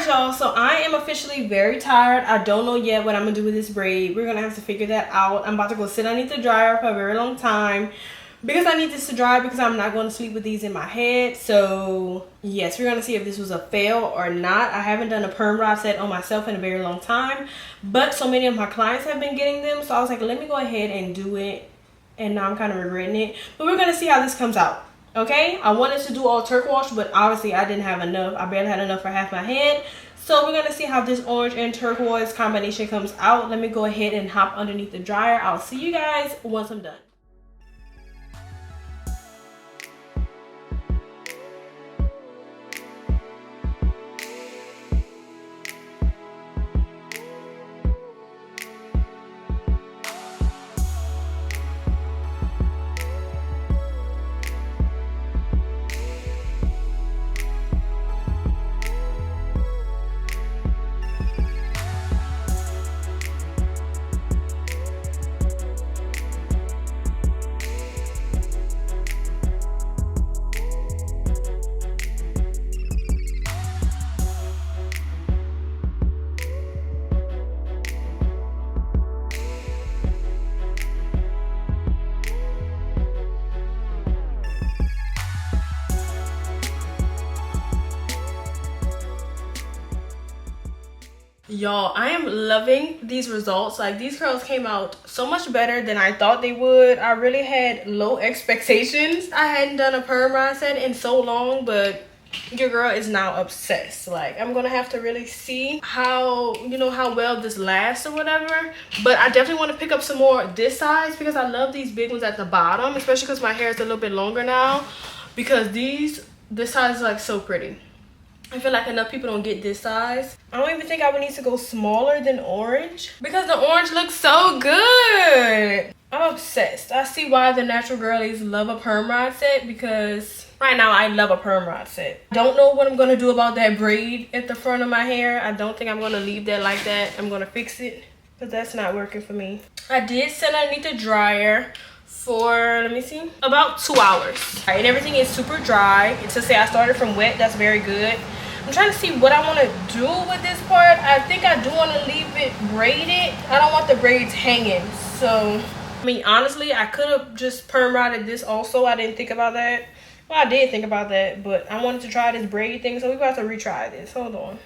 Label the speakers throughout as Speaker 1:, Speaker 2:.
Speaker 1: Alright y'all, so I am officially very tired. I don't know yet what I'm gonna do with this braid. We're gonna have to figure that out. I'm about to go sit underneath the dryer for a very long time because I need this to dry, because I'm not going to sleep with these in my head. So yes, we're gonna see if this was a fail or not. I haven't done a perm rod set on myself in a very long time, but so many of my clients have been getting them, so I was like, let me go ahead and do it, and now I'm kind of regretting it. But we're gonna see how this comes out. Okay, I wanted to do all turquoise, but obviously I didn't have enough. I barely had enough for half my head. So we're gonna see how this orange and turquoise combination comes out. Let me go ahead and hop underneath the dryer. I'll see you guys once I'm done. Y'all, I am loving these results. Like, these curls came out so much better than I thought they would. I really had low expectations. I hadn't done a perm rod set in so long, but your girl is now obsessed. Like, I'm gonna have to really see how, you know, how well this lasts or whatever. But I definitely want to pick up some more this size, because I love these big ones at the bottom, especially because my hair is a little bit longer now, because this size is like so pretty. I feel like enough people don't get this size. I don't even think I would need to go smaller than orange, because the orange looks so good. I'm obsessed. I see why the natural girlies love a perm rod set, because right now I love a perm rod set. Don't know what I'm gonna do about that braid at the front of my hair. I don't think I'm gonna leave that like that. I'm gonna fix it, because that's not working for me. I did sit underneath the dryer for, let me see, about 2 hours. And everything is super dry. To say I started from wet, that's very good. I'm trying to see what I want to do with this part. I think I do want to leave it braided. I don't want the braids hanging. So, I mean, honestly, I could have just perm rodded this also. I didn't think about that. Well, I did think about that, but I wanted to try this braid thing, so we're about to retry this. Hold on.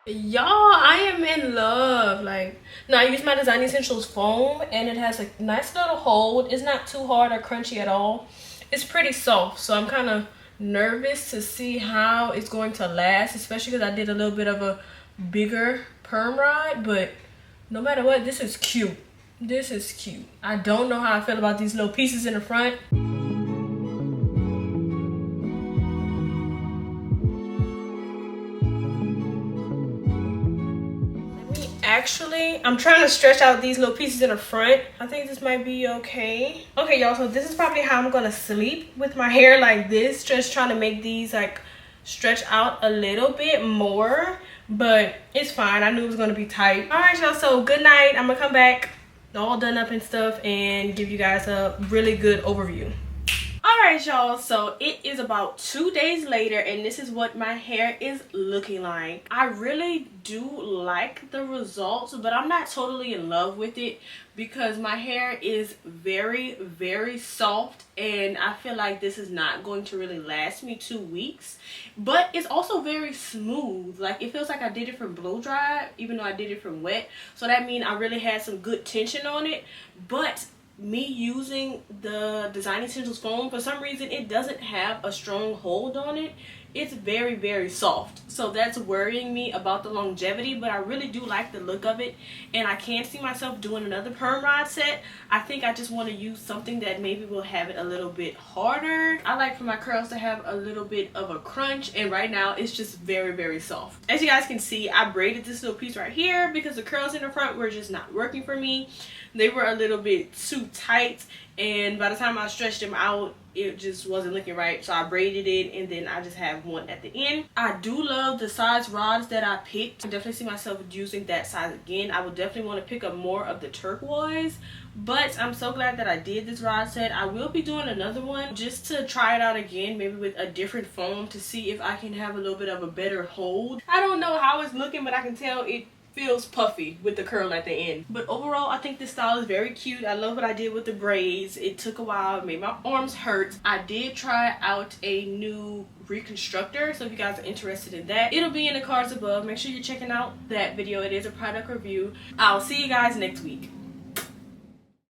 Speaker 1: Y'all, I am in love. Like, now I use my Design Essentials foam, and it has a nice little hold. It's not too hard or crunchy at all. It's pretty soft, so I'm kind of nervous to see how it's going to last, especially because I did a little bit of a bigger perm rod. But no matter what, this is cute. This is cute. I don't know how I feel about these little pieces in the front. actually, I'm trying to stretch out these little pieces in the front. I think this might be okay. Okay, y'all, so this is probably how I'm gonna sleep with my hair like this. Just trying to make these like stretch out a little bit more, but it's fine. I knew it was gonna be tight. All right, y'all, so good night. I'm gonna come back all done up and stuff and give you guys a really good overview. All right, y'all, so it is about 2 days later and this is what my hair is looking like. I really do like the results, but I'm not totally in love with it because my hair is very, very soft and I feel like this is not going to really last me 2 weeks. But it's also very smooth. Like, it feels like I did it from blow dry even though I did it from wet, so that means I really had some good tension on it. But me using the Design Essentials foam, for some reason it doesn't have a strong hold on it. It's very, very soft, so that's worrying me about the longevity, but I really do like the look of it and I can't see myself doing another perm rod set. I think I just want to use something that maybe will have it a little bit harder. I like for my curls to have a little bit of a crunch, and right now it's just very, very soft. As you guys can see, I braided this little piece right here because the curls in the front were just not working for me. They were a little bit too tight, and by the time I stretched them out, it just wasn't looking right, so I braided it and then I just have one at the end. I do love the size rods that I picked. I definitely see myself using that size again. I would definitely want to pick up more of the turquoise, but I'm so glad that I did this rod set. I will be doing another one just to try it out again, maybe with a different foam, to see if I can have a little bit of a better hold. I don't know how it's looking, but I can tell it feels puffy with the curl at the end. But overall, I think this style is very cute. I love what I did with the braids. It took a while, it made my arms hurt. I did try out a new reconstructor, so if you guys are interested in that, it'll be in the cards above. Make sure you're checking out that video. It is a product review. I'll see you guys next week.